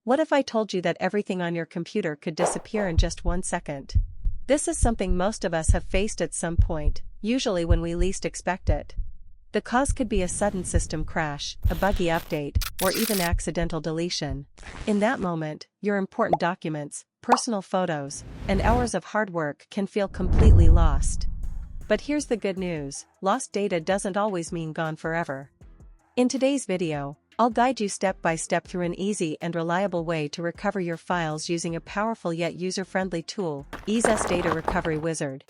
What if I told you that everything on your computer could disappear in just 1 second? This is something most of us have faced at some point, usually when we least expect it. The cause could be a sudden system crash, a buggy update, or even accidental deletion. In that moment, your important documents, personal photos, and hours of hard work can feel completely lost. But here's the good news: lost data doesn't always mean gone forever. In today's video, I'll guide you step by step through an easy and reliable way to recover your files using a powerful yet user-friendly tool, EaseUS Data Recovery Wizard.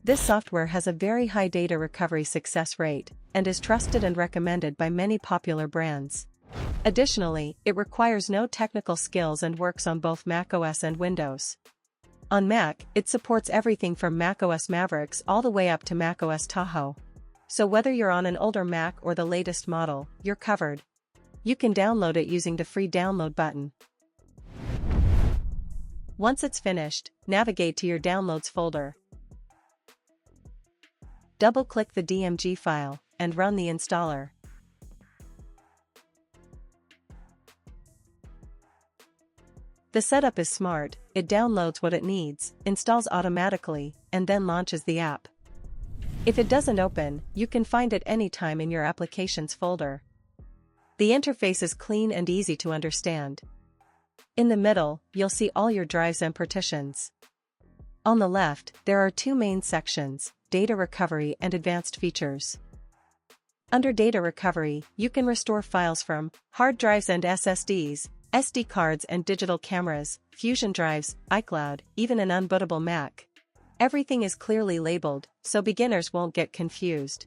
This software has a very high data recovery success rate, and is trusted and recommended by many popular brands. Additionally, it requires no technical skills and works on both macOS and Windows. On Mac, it supports everything from macOS Mavericks all the way up to macOS Tahoe. So whether you're on an older Mac or the latest model, you're covered. You can download it using the free download button. Once it's finished, navigate to your Downloads folder. Double-click the DMG file, and run the installer. The setup is smart: it downloads what it needs, installs automatically, and then launches the app. If it doesn't open, you can find it anytime in your Applications folder. The interface is clean and easy to understand. In the middle, you'll see all your drives and partitions. On the left, there are two main sections: Data Recovery and Advanced Features. Under Data Recovery, you can restore files from hard drives and SSDs, SD cards and digital cameras, Fusion drives, iCloud, even an unbootable Mac. Everything is clearly labeled, so beginners won't get confused.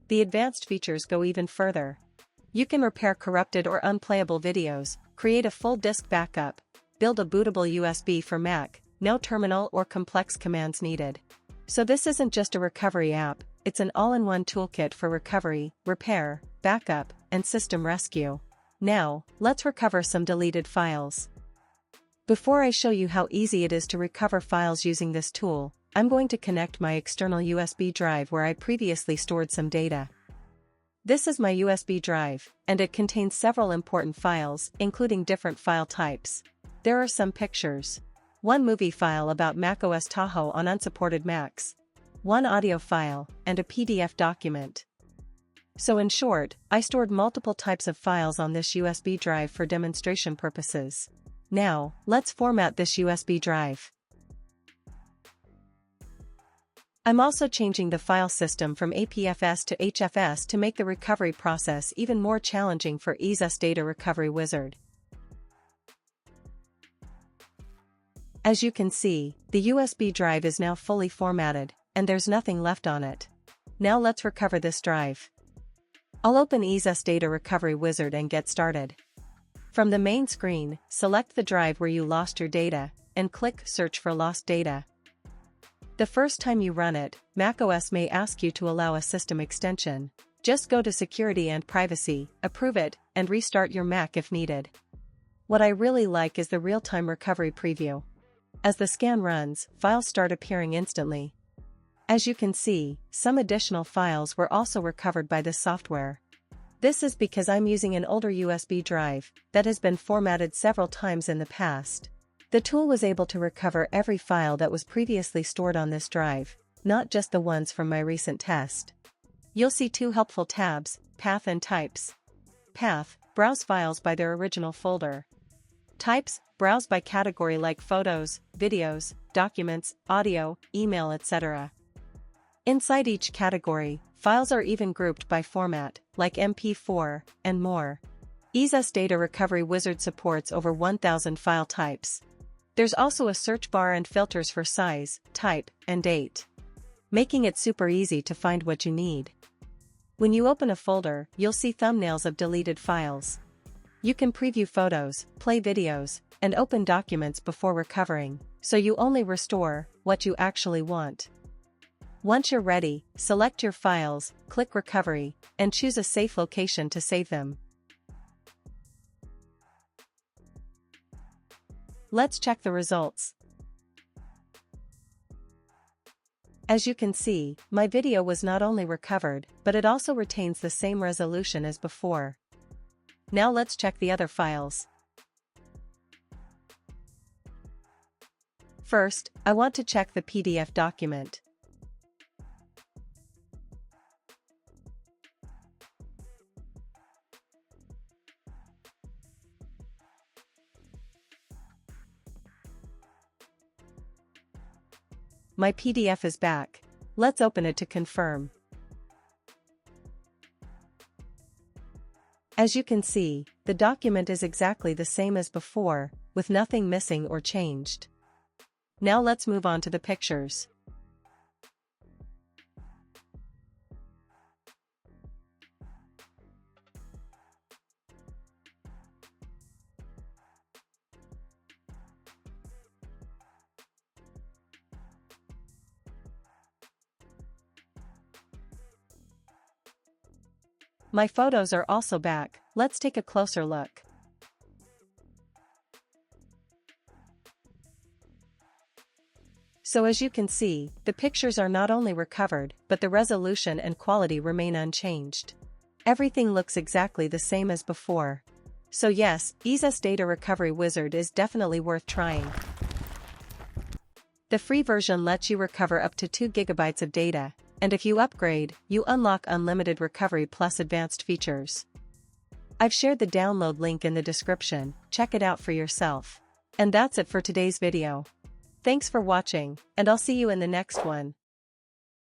The advanced features go even further. You can repair corrupted or unplayable videos, create a full disk backup, build a bootable USB for Mac, no terminal or complex commands needed. So this isn't just a recovery app, it's an all-in-one toolkit for recovery, repair, backup, and system rescue. Now, let's recover some deleted files. Before I show you how easy it is to recover files using this tool, I'm going to connect my external USB drive where I previously stored some data. This is my USB drive, and it contains several important files, including different file types. There are some pictures. One movie file about macOS Tahoe on unsupported Macs. One audio file, and a PDF document. So in short, I stored multiple types of files on this USB drive for demonstration purposes. Now, let's format this USB drive. I'm also changing the file system from APFS to HFS to make the recovery process even more challenging for EaseUS Data Recovery Wizard. As you can see, the USB drive is now fully formatted, and there's nothing left on it. Now let's recover this drive. I'll open EaseUS Data Recovery Wizard and get started. From the main screen, select the drive where you lost your data, and click Search for Lost Data. The first time you run it, macOS may ask you to allow a system extension. Just go to Security and Privacy, approve it, and restart your Mac if needed. What I really like is the real-time recovery preview. As the scan runs, files start appearing instantly. As you can see, some additional files were also recovered by this software. This is because I'm using an older USB drive that has been formatted several times in the past. The tool was able to recover every file that was previously stored on this drive, not just the ones from my recent test. You'll see two helpful tabs: Path and Types. Path: browse files by their original folder. Types: browse by category like photos, videos, documents, audio, email, etc. Inside each category, files are even grouped by format, like MP4, and more. EaseUS Data Recovery Wizard supports over 1,000 file types. There's also a search bar and filters for size, type, and date, making it super easy to find what you need. When you open a folder, you'll see thumbnails of deleted files. You can preview photos, play videos, and open documents before recovering, so you only restore what you actually want. Once you're ready, select your files, click Recovery, and choose a safe location to save them. Let's check the results. As you can see, my video was not only recovered, but it also retains the same resolution as before. Now let's check the other files. First, I want to check the PDF document. My PDF is back. Let's open it to confirm. As you can see, the document is exactly the same as before, with nothing missing or changed. Now let's move on to the pictures. My photos are also back. Let's take a closer look. So as you can see, the pictures are not only recovered, but the resolution and quality remain unchanged. Everything looks exactly the same as before. So yes, EaseUS Data Recovery Wizard is definitely worth trying. The free version lets you recover up to 2 GB of data, and if you upgrade, you unlock unlimited recovery plus advanced features. I've shared the download link in the description, check it out for yourself. And that's it for today's video. Thanks for watching, and I'll see you in the next one.